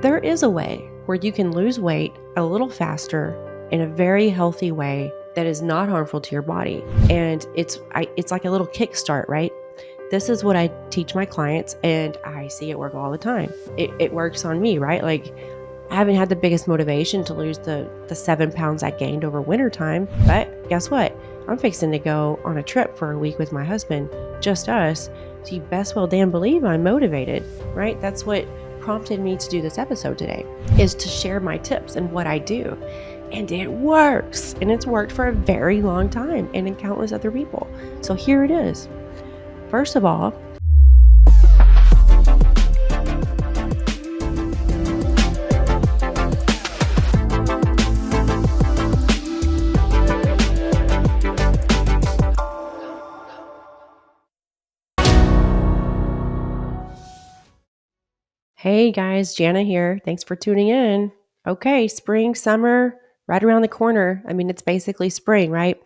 There is a way where you can lose weight a little faster in a very healthy way that is not harmful to your body. And it's like a little kickstart, right? This is what I teach my clients, and I see it work all the time. It works on me, right? Like, I haven't had the biggest motivation to lose the 7 pounds I gained over wintertime, but guess what? I'm fixing to go on a trip for a week with my husband, just us. So you best well damn believe I'm motivated, right? That's what prompted me to do this episode today, is to share my tips and what I do. And it works. And it's worked for a very long time and in countless other people. So here it is. First of all, hey guys, Janna here. Thanks for tuning in. Okay, spring, summer, right around the corner. I mean, it's basically spring, right?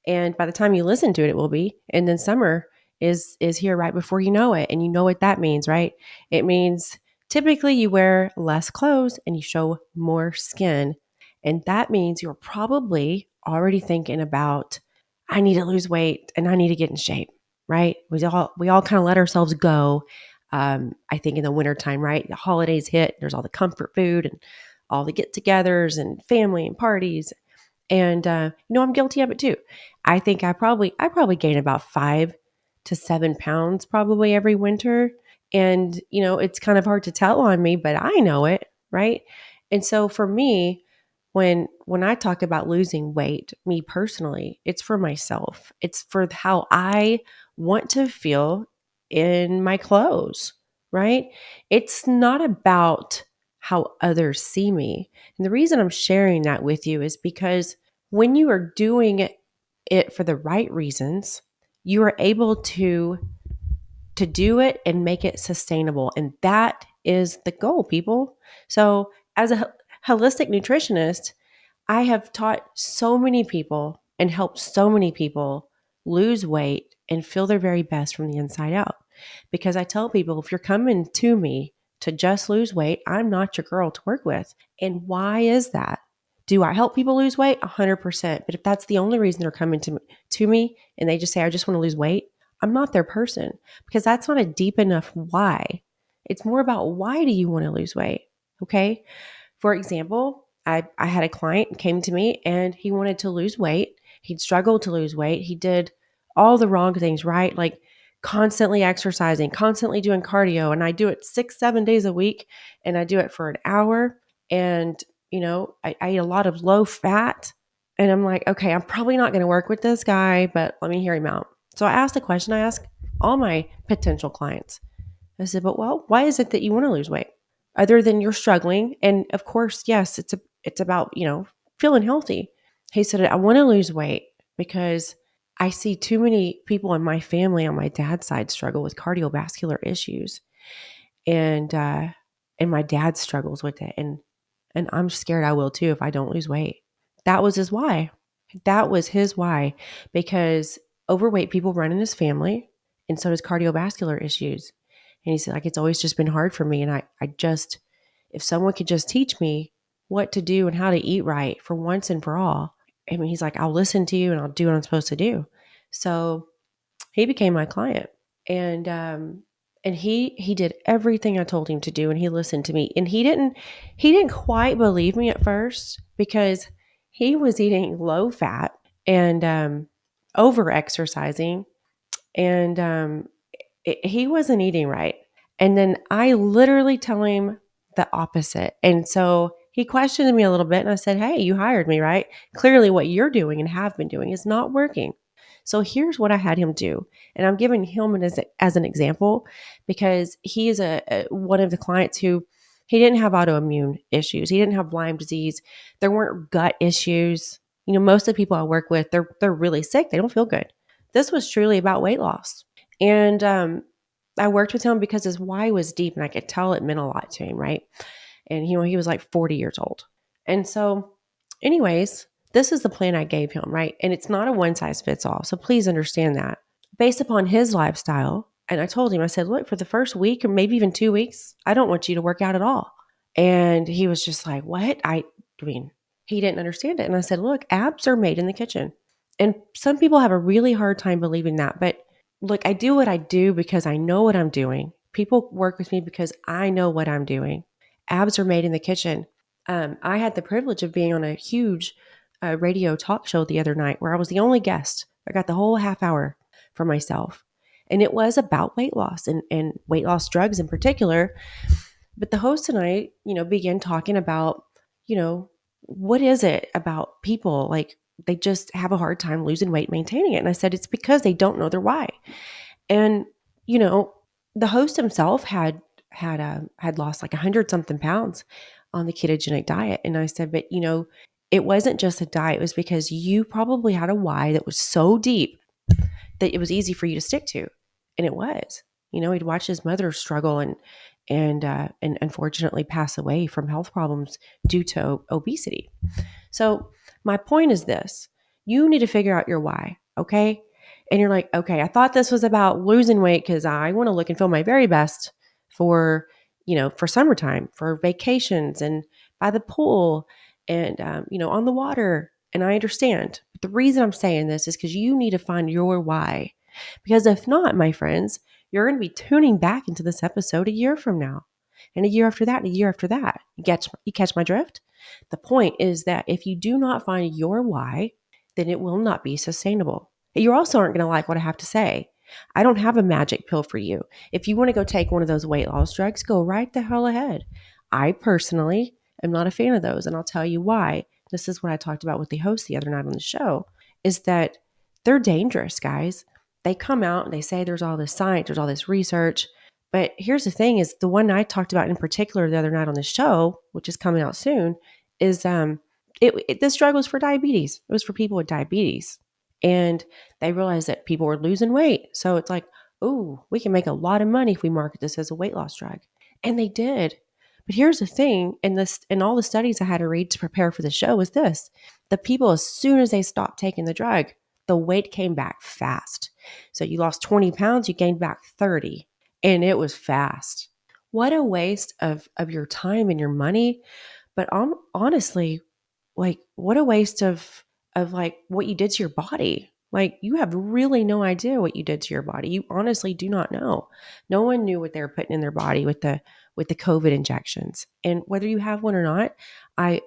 And by the time you listen to it, it will be. And then summer is here right before you know it. And you know what that means, right? It means typically you wear less clothes and you show more skin. And that means you're probably already thinking about, I need to lose weight and I need to get in shape, right? We all kind of let ourselves go. I think in the wintertime, right? The holidays hit, there's all the comfort food and all the get-togethers and family and parties. And I'm guilty of it too. I think I probably gain about 5 to 7 pounds probably every winter. And, it's kind of hard to tell on me, but I know it, right? And so for me, when I talk about losing weight, me personally, it's for myself. It's for how I want to feel in my clothes, right? It's not about how others see me. And the reason I'm sharing that with you is because when you are doing it for the right reasons, you are able to do it and make it sustainable. And that is the goal, people. So as a holistic nutritionist, I have taught so many people and helped so many people lose weight and feel their very best from the inside out. Because I tell people, if you're coming to me to just lose weight, I'm not your girl to work with. And why is that? Do I help people lose weight? 100%. But if that's the only reason they're coming to me and they just say, I just want to lose weight, I'm not their person, because that's not a deep enough why. It's more about, why do you want to lose weight? Okay. For example, I had a client came to me and he wanted to lose weight. He'd struggled to lose weight. He did all the wrong things, right? Like constantly exercising, constantly doing cardio. And I do it 6-7 days a week, and I do it for an hour. And, I eat a lot of low fat. And I'm like, okay, I'm probably not going to work with this guy, but let me hear him out. So I asked a question I ask all my potential clients. I said, but why is it that you want to lose weight? Other than you're struggling. And of course, yes, it's about, feeling healthy. He said, I want to lose weight because I see too many people in my family on my dad's side struggle with cardiovascular issues. And my dad struggles with it. And I'm scared I will too if I don't lose weight. That was his why. That was his why, because overweight people run in his family, and so does cardiovascular issues. And he said, like, it's always just been hard for me. And I just, if someone could just teach me what to do and how to eat right for once and for all. I mean, he's like, I'll listen to you and I'll do what I'm supposed to do. So he became my client, and he did everything I told him to do, and he listened to me. And he didn't quite believe me at first, because he was eating low fat and over exercising, and he wasn't eating right. And then I literally tell him the opposite. And so he questioned me a little bit, and I said, hey, you hired me, right? Clearly what you're doing and have been doing is not working. So here's what I had him do. And I'm giving him as an example, because he is one of the clients who, he didn't have autoimmune issues. He didn't have Lyme disease. There weren't gut issues. Most of the people I work with, they're really sick. They don't feel good. This was truly about weight loss. And I worked with him because his why was deep, and I could tell it meant a lot to him, right? And he was like 40 years old. And so anyways, this is the plan I gave him, right? And it's not a one size fits all. So please understand that. Based upon his lifestyle, and I told him, I said, look, for the first week or maybe even 2 weeks, I don't want you to work out at all. And he was just like, what? I mean, he didn't understand it. And I said, look, abs are made in the kitchen. And some people have a really hard time believing that. But look, I do what I do because I know what I'm doing. People work with me because I know what I'm doing. Abs are made in the kitchen. I had the privilege of being on a huge radio talk show the other night where I was the only guest. I got the whole half hour for myself. And it was about weight loss and weight loss drugs in particular. But the host tonight, began talking about, what is it about people? Like they just have a hard time losing weight, maintaining it. And I said, it's because they don't know their why. And, you know, the host himself had lost like 100 something pounds on the ketogenic diet. And I said, but it wasn't just a diet. It was because you probably had a why that was so deep that it was easy for you to stick to. And it was. He'd watched his mother struggle and unfortunately pass away from health problems due to obesity. So my point is this: you need to figure out your why, okay? And you're like, okay, I thought this was about losing weight because I want to look and feel my very best for, for summertime, for vacations and by the pool and, on the water. And I understand. But the reason I'm saying this is because you need to find your why. Because if not, my friends, you're going to be tuning back into this episode a year from now, and a year after that, and a year after that. You catch my drift? The point is that if you do not find your why, then it will not be sustainable. You also aren't going to like what I have to say. I don't have a magic pill for you. If you want to go take one of those weight loss drugs, go right the hell ahead. I personally am not a fan of those, and I'll tell you why. This is what I talked about with the host the other night on the show, is that they're dangerous, guys. They come out and they say there's all this science, there's all this research. But here's the thing: is the one I talked about in particular the other night on the show, which is coming out soon, is this drug was for diabetes. It was for people with diabetes. And they realized that people were losing weight. So it's like, oh, we can make a lot of money if we market this as a weight loss drug. And they did. But here's the thing, and all the studies I had to read to prepare for the show was this: the people, as soon as they stopped taking the drug, the weight came back fast. So you lost 20 pounds, you gained back 30, and it was fast. What a waste of your time and your money. But honestly, like, what a waste of like what you did to your body. Like, you have really no idea what you did to your body. You honestly do not know. No one knew what they were putting in their body with the COVID injections. And whether you have one or not, I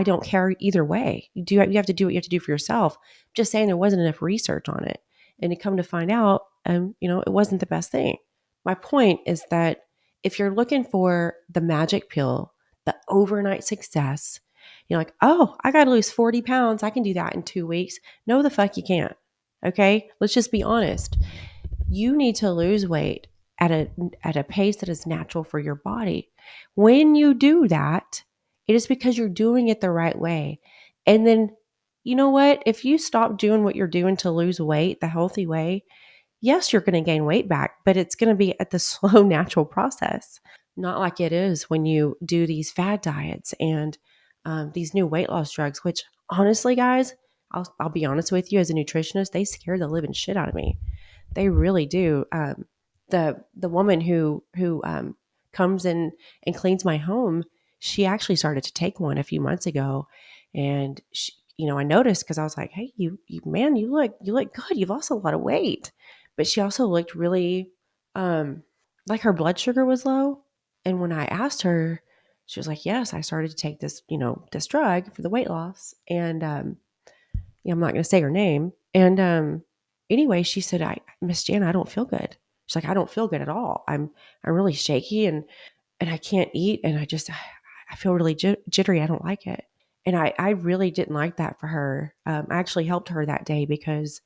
don't care either way. You have to do what you have to do for yourself. I'm just saying there wasn't enough research on it. And to come to find out, it wasn't the best thing. My point is that if you're looking for the magic pill, the overnight success, you're like, oh, I got to lose 40 pounds. I can do that in 2 weeks. No, the fuck you can't. Okay. Let's just be honest. You need to lose weight at a pace that is natural for your body. When you do that, it is because you're doing it the right way. And then, you know what? If you stop doing what you're doing to lose weight the healthy way, yes, you're going to gain weight back, but it's going to be at the slow, natural process, not like it is when you do these fad diets and these new weight loss drugs, which honestly, guys, I'll be honest with you, as a nutritionist, they scare the living shit out of me. They really do. The woman who comes in and cleans my home, she actually started to take one a few months ago, and she, I noticed because I was like, hey, you look good. You've lost a lot of weight, but she also looked really like her blood sugar was low. And when I asked her, she was like, yes, I started to take this drug for the weight loss. And yeah, I'm not going to say her name. And anyway, she said, Miss Janna, I don't feel good. She's like, I don't feel good at all. I'm really shaky and I can't eat. And I feel really jittery. I don't like it. And I really didn't like that for her. I actually helped her that day because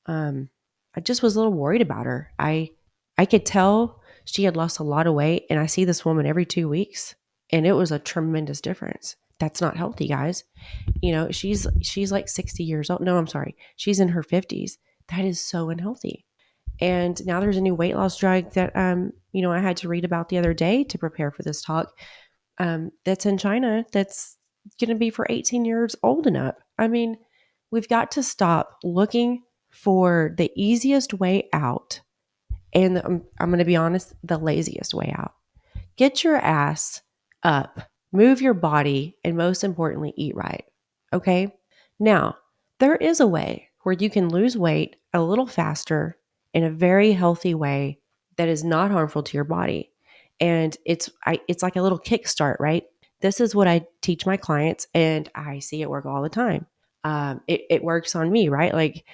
I just was a little worried about her. I could tell she had lost a lot of weight, and I see this woman every 2 weeks, and it was a tremendous difference. That's not healthy, guys. She's like 60 years old. No, I'm sorry. She's in her 50s. That is so unhealthy. And now there's a new weight loss drug that I had to read about the other day to prepare for this talk. That's in China. That's going to be for 18 years old and up. I mean, we've got to stop looking for the easiest way out. And I'm going to be honest, the laziest way out. Get your ass up, move your body, and most importantly, eat right. Okay. Now, there is a way where you can lose weight a little faster in a very healthy way that is not harmful to your body. And it's like a little kickstart, right? This is what I teach my clients, and I see it work all the time. It works on me, right? Like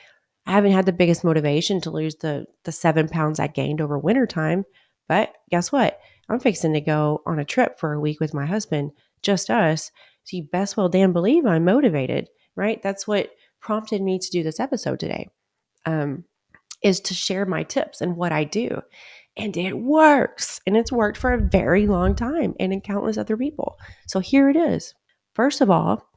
I haven't had the biggest motivation to lose the 7 pounds I gained over wintertime, but guess what? I'm fixing to go on a trip for a week with my husband, just us. So you best well damn believe I'm motivated, right? That's what prompted me to do this episode today. Um, is to share my tips and what I do. And it works. And it's worked for a very long time and in countless other people. So here it is. First of all,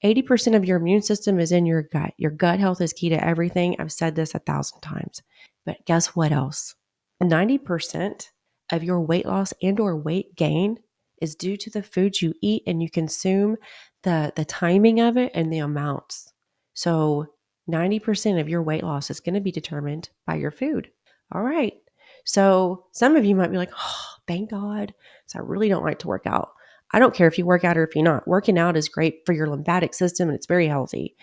80% of your immune system is in your gut. Your gut health is key to everything. I've said this 1,000 times. But guess what else? 90% of your weight loss and or weight gain is due to the foods you eat and you consume, the timing of it and the amounts. So 90% of your weight loss is going to be determined by your food. All right. So some of you might be like, oh, thank God. So I really don't like to work out. I don't care if you work out or if you're not. Working out is great for your lymphatic system and it's very healthy.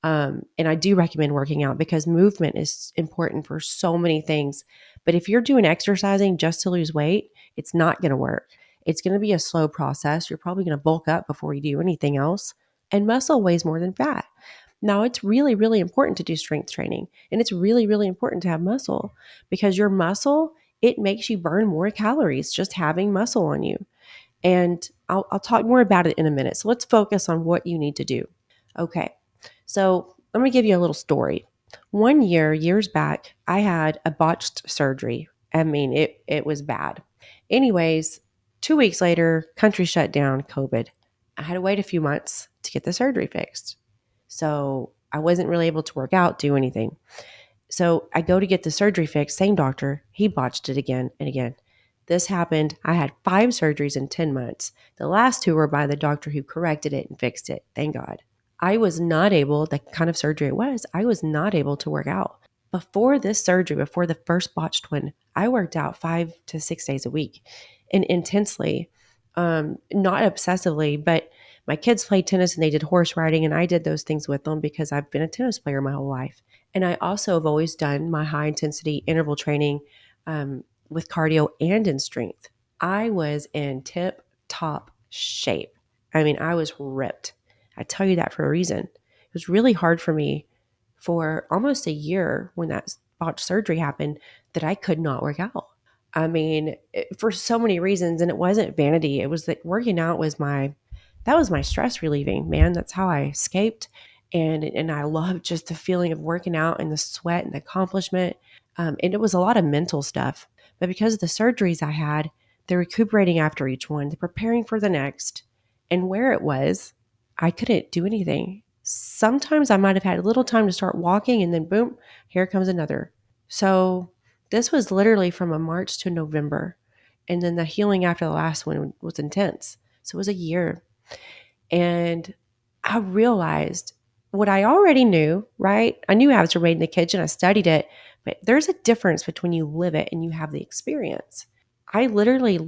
And I do recommend working out because movement is important for so many things. But if you're doing exercising just to lose weight, it's not going to work. It's going to be a slow process. You're probably going to bulk up before you do anything else. And muscle weighs more than fat. Now, it's really, really important to do strength training. And it's really, really important to have muscle because your muscle, it makes you burn more calories just having muscle on you. And I'll talk more about it in a minute. So let's focus on what you need to do. Okay. So I'm going to give you a little story. One year, years back, I had a botched surgery. I mean, it was bad. Anyways, 2 weeks later, country shut down, COVID. I had to wait a few months to get the surgery fixed. So I wasn't really able to work out, do anything. So I go to get the surgery fixed, same doctor, he botched it again and again. This happened. I had 5 surgeries in 10 months. The last 2 were by the doctor who corrected it and fixed it. Thank God. I was not able, the kind of surgery it was, I was not able to work out. Before this surgery, before the first botched one, I worked out 5 to 6 days a week and intensely, not obsessively, but my kids played tennis and they did horse riding and I did those things with them because I've been a tennis player my whole life. And I also have always done my high intensity interval training with cardio and in strength. I was in tip top shape. I mean, I was ripped. I tell you that for a reason. It was really hard for me for almost a year when that botched surgery happened that I could not work out. I mean, for so many reasons, and it wasn't vanity. It was that working out was that was my stress relieving, man. That's how I escaped. And I loved just the feeling of working out and the sweat and the accomplishment. And it was a lot of mental stuff. But because of the surgeries I had, the recuperating after each one, the preparing for the next, and where it was, I couldn't do anything. Sometimes I might have had a little time to start walking and then boom, here comes another. So this was literally from a March to November. And then the healing after the last one was intense. So it was a year. And I realized what I already knew, right? I knew habits were made in the kitchen. I studied it, but there's a difference between you live it and you have the experience. I literally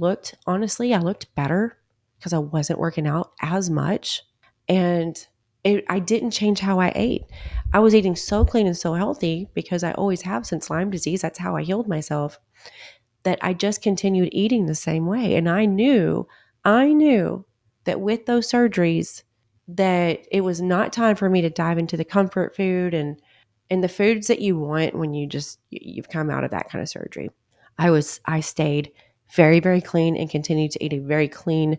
honestly, I looked better because I wasn't working out as much. And I didn't change how I ate. I was eating so clean and so healthy because I always have since Lyme disease. That's how I healed myself, that I just continued eating the same way. And I knew that with those surgeries, that it was not time for me to dive into the comfort food and the foods that you want when you've come out of that kind of surgery. I stayed very, very clean and continued to eat a very clean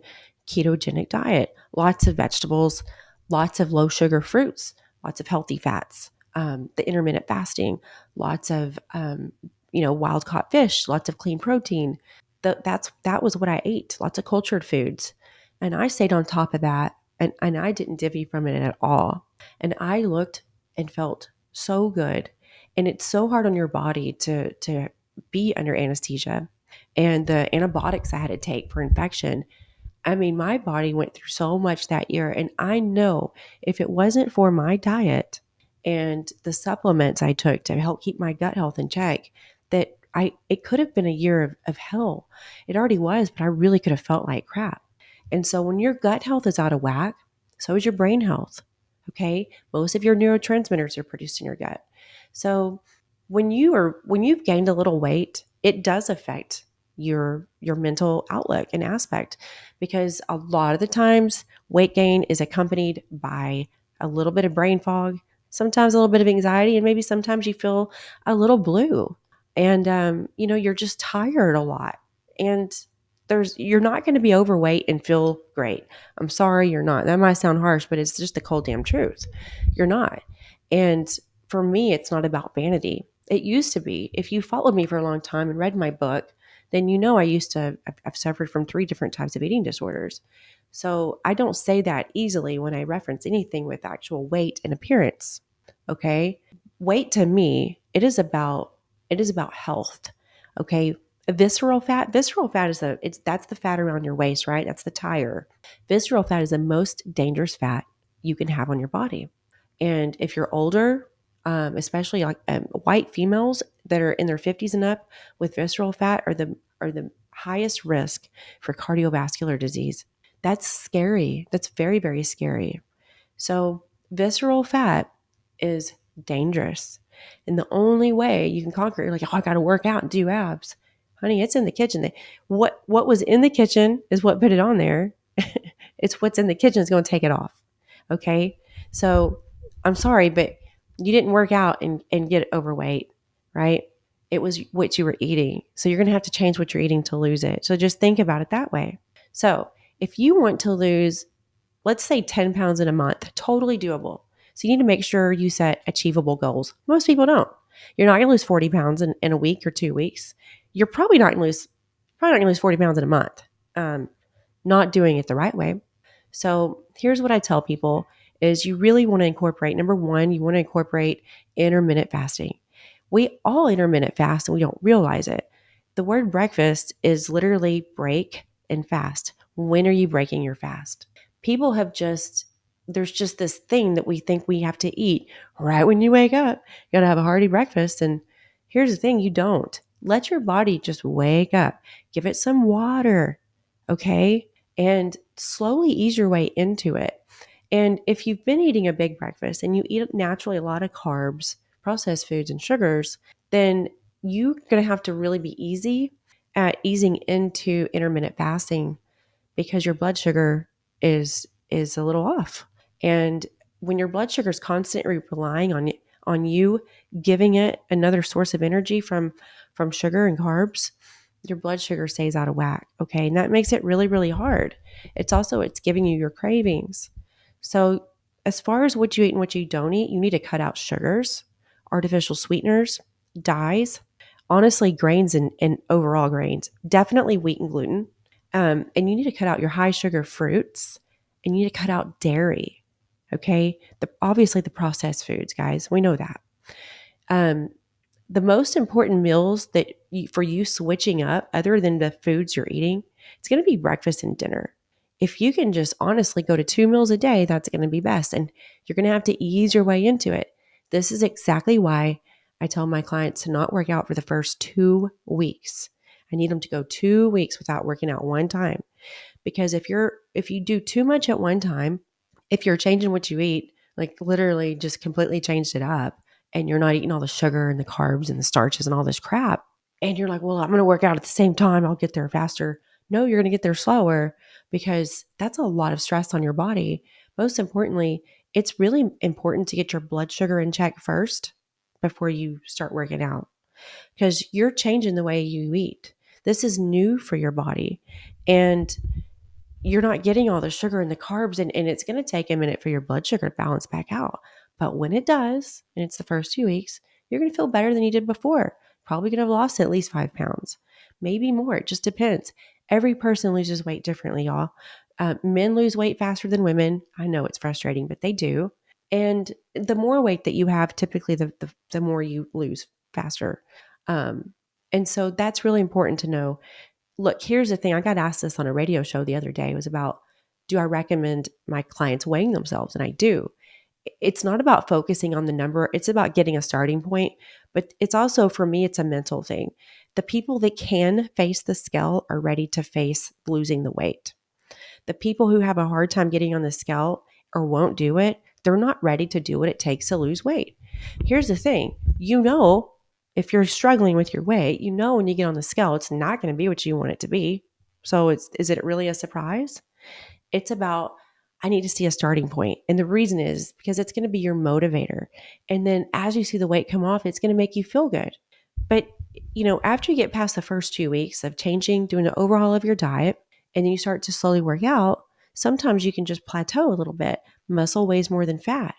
ketogenic diet. Lots of vegetables, lots of low sugar fruits, lots of healthy fats, the intermittent fasting, lots of wild caught fish, lots of clean protein. That was what I ate. Lots of cultured foods, and I stayed on top of that, and I didn't divvy from it at all. And I looked and felt so good, and it's so hard on your body to be under anesthesia, and the antibiotics I had to take for infection. I mean, my body went through so much that year, and I know if it wasn't for my diet and the supplements I took to help keep my gut health in check, that it could have been a year of hell. It already was, but I really could have felt like crap. And so when your gut health is out of whack, so is your brain health. Okay. Most of your neurotransmitters are produced in your gut. So when you've gained a little weight, it does affect your mental outlook and aspect, because a lot of the times weight gain is accompanied by a little bit of brain fog, sometimes a little bit of anxiety, and maybe sometimes you feel a little blue, and you're just tired a lot, and you're not going to be overweight and feel great. I'm sorry, you're not. That might sound harsh, but it's just the cold damn truth. You're not. And for me, it's not about vanity. It used to be. If you followed me for a long time and read my book, then I've suffered from 3 different types of eating disorders. So I don't say that easily when I reference anything with actual weight and appearance. Okay. Weight to me, it is about health. Okay. Visceral fat that's the fat around your waist, right? That's the tire. Visceral fat is the most dangerous fat you can have on your body. And if you're older, especially like white females that are in their 50s and up with visceral fat are the highest risk for cardiovascular disease. That's scary. That's very, very scary. So visceral fat is dangerous. And the only way you can conquer it, you're like, oh, I got to work out and do abs. Honey, it's in the kitchen. What was in the kitchen is what put it on there. It's what's in the kitchen is going to take it off. Okay. So I'm sorry, but you didn't work out and get overweight, right? It was what you were eating. So you're going to have to change what you're eating to lose it. So just think about it that way. So if you want to lose, let's say 10 pounds in a month, totally doable. So you need to make sure you set achievable goals. Most people don't. You're not going to lose 40 pounds in a week or 2 weeks. You're probably not going to lose 40 pounds in a month. Not doing it the right way. So here's what I tell people is you really want to incorporate, number one, you want to incorporate intermittent fasting. We all intermittent fast and we don't realize it. The word breakfast is literally break and fast. When are you breaking your fast? People there's just this thing that we think we have to eat right when you wake up. You got to have a hearty breakfast. And here's the thing, you don't. Let your body just wake up. Give it some water, okay? And slowly ease your way into it. And if you've been eating a big breakfast and you eat naturally a lot of carbs, processed foods, and sugars, then you're going to have to really be easy at easing into intermittent fasting because your blood sugar is a little off. And when your blood sugar is constantly relying on you giving it another source of energy from sugar and carbs, your blood sugar stays out of whack. Okay. And that makes it really, really hard. It's giving you your cravings. So as far as what you eat and what you don't eat, you need to cut out sugars, artificial sweeteners, dyes, honestly, grains and overall grains, definitely wheat and gluten. And you need to cut out your high sugar fruits and you need to cut out dairy. Okay. Obviously the processed foods, guys, we know that. The most important meals for you switching up, other than the foods you're eating, it's going to be breakfast and dinner. If you can just honestly go to 2 meals a day, that's going to be best. And you're going to have to ease your way into it. This is exactly why I tell my clients to not work out for the first 2 weeks. I need them to go 2 weeks without working out one time. Because if you do too much at one time, if you're changing what you eat, like literally just completely changed it up, and you're not eating all the sugar and the carbs and the starches and all this crap, and you're like, well, I'm going to work out at the same time, I'll get there faster. No, you're going to get there slower because that's a lot of stress on your body. Most importantly, it's really important to get your blood sugar in check first before you start working out because you're changing the way you eat. This is new for your body. And you're not getting all the sugar and the carbs, and it's going to take a minute for your blood sugar to balance back out. But when it does, and it's the first 2 weeks, you're going to feel better than you did before. Probably going to have lost at least 5 pounds, maybe more. It just depends. Every person loses weight differently, y'all. Men lose weight faster than women. I know it's frustrating, but they do. And the more weight that you have, typically the more you lose faster. And so that's really important to know. Look, here's the thing. I got asked this on a radio show the other day. It was about, do I recommend my clients weighing themselves? And I do. It's not about focusing on the number. It's about getting a starting point. But it's also, for me, it's a mental thing. The people that can face the scale are ready to face losing the weight. The people who have a hard time getting on the scale or won't do it, they're not ready to do what it takes to lose weight. Here's the thing, if you're struggling with your weight, when you get on the scale, it's not going to be what you want it to be. So is it really a surprise? It's about, I need to see a starting point. And the reason is because it's going to be your motivator. And then as you see the weight come off, it's going to make you feel good. But, after you get past the first 2 weeks of changing, doing an overhaul of your diet, and then you start to slowly work out, sometimes you can just plateau a little bit. Muscle weighs more than fat.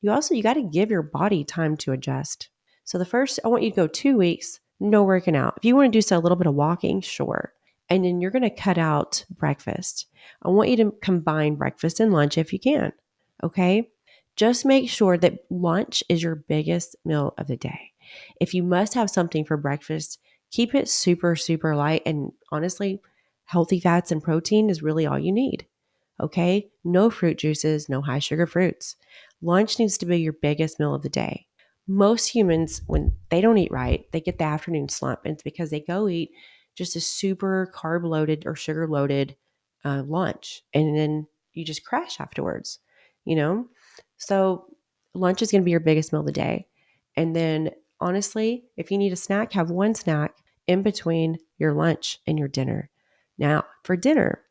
You got to give your body time to adjust. So I want you to go 2 weeks, no working out. If you want to do so, a little bit of walking, sure. And then you're going to cut out breakfast. I want you to combine breakfast and lunch if you can. Okay. Just make sure that lunch is your biggest meal of the day. If you must have something for breakfast, keep it super, super light. And honestly, healthy fats and protein is really all you need. Okay. No fruit juices, no high sugar fruits. Lunch needs to be your biggest meal of the day. Most humans, when they don't eat right, they get the afternoon slump. And it's because they go eat just a super carb loaded or sugar loaded lunch. And then you just crash afterwards, you know? So lunch is going to be your biggest meal of the day. And then honestly, if you need a snack, have one snack in between your lunch and your dinner. Now, for dinner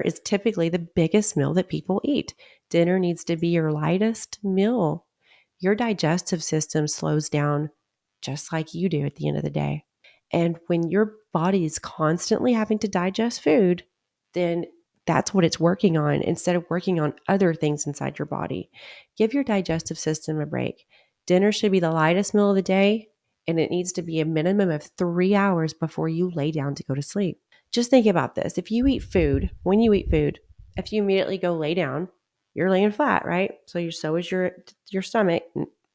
is typically the biggest meal that people eat. Dinner needs to be your lightest meal. Your digestive system slows down just like you do at the end of the day. And when your body is constantly having to digest food, then that's what it's working on instead of working on other things inside your body. Give your digestive system a break. Dinner should be the lightest meal of the day, and it needs to be a minimum of 3 hours before you lay down to go to sleep. Just think about this. When you eat food, if you immediately go lay down, you're laying flat, right? So is your stomach,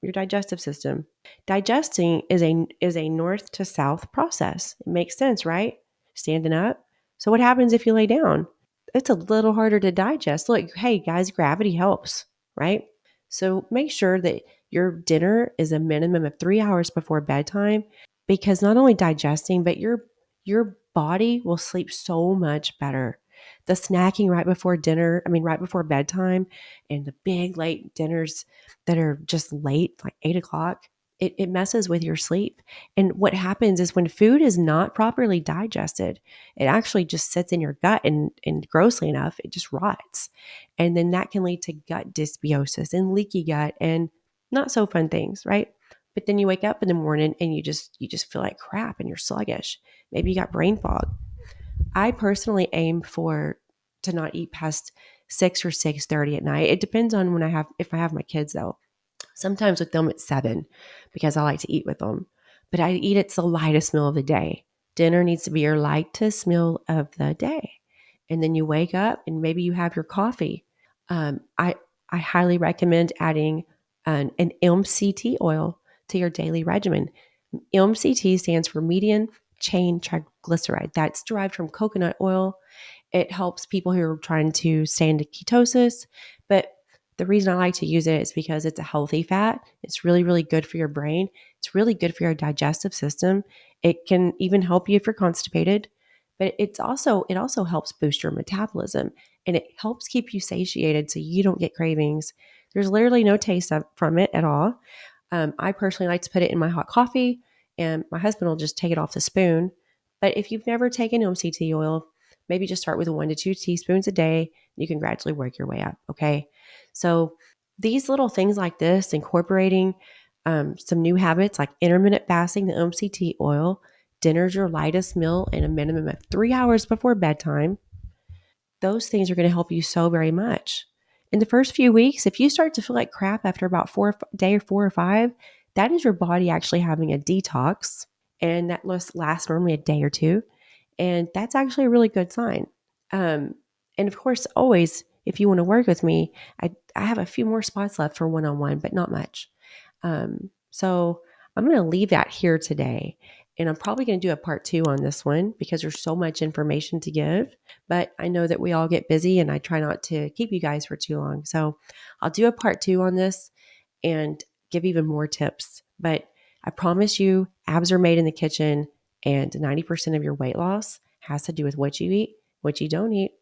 your digestive system. Digesting is a north to south process. It makes sense, right? Standing up. So what happens if you lay down? It's a little harder to digest. Look, hey guys, gravity helps, right? So make sure that your dinner is a minimum of 3 hours before bedtime, because not only digesting, but your body will sleep so much better. The snacking right before bedtime, and the big late dinners that are just late, like 8 o'clock, it messes with your sleep. And what happens is when food is not properly digested, it actually just sits in your gut and grossly enough, it just rots. And then that can lead to gut dysbiosis and leaky gut and not so fun things, right? But then you wake up in the morning and you just feel like crap and you're sluggish. Maybe you got brain fog. I personally aim to not eat past 6 or 6:30 at night. It depends on if I have my kids though. Sometimes with them it's 7 because I like to eat with them. But it's the lightest meal of the day. Dinner needs to be your lightest meal of the day. And then you wake up and maybe you have your coffee. I highly recommend adding an MCT oil to your daily regimen. MCT stands for medium chain triglyceride. That's derived from coconut oil. It helps people who are trying to stay into ketosis. But the reason I like to use it is because it's a healthy fat. It's really, really good for your brain. It's really good for your digestive system. It can even help you if you're constipated. But it also helps boost your metabolism, and it helps keep you satiated so you don't get cravings. There's literally no taste from it at all. I personally like to put it in my hot coffee, and my husband will just take it off the spoon. But if you've never taken MCT oil, maybe just start with 1 to 2 teaspoons a day. You can gradually work your way up. Okay. So these little things like this, incorporating some new habits like intermittent fasting, the MCT oil, dinner's your lightest meal, and a minimum of 3 hours before bedtime. Those things are going to help you so very much. In the first few weeks, if you start to feel like crap after about day 4 or 5, that is your body actually having a detox, and that lasts normally a day or two. And that's actually a really good sign. And of course, always, if you want to work with me, I have a few more spots left for one-on-one, but not much. So I'm going to leave that here today. And I'm probably going to do a part 2 on this one because there's so much information to give. But I know that we all get busy and I try not to keep you guys for too long. So I'll do a part 2 on this and give even more tips. But I promise you, abs are made in the kitchen, and 90% of your weight loss has to do with what you eat, what you don't eat,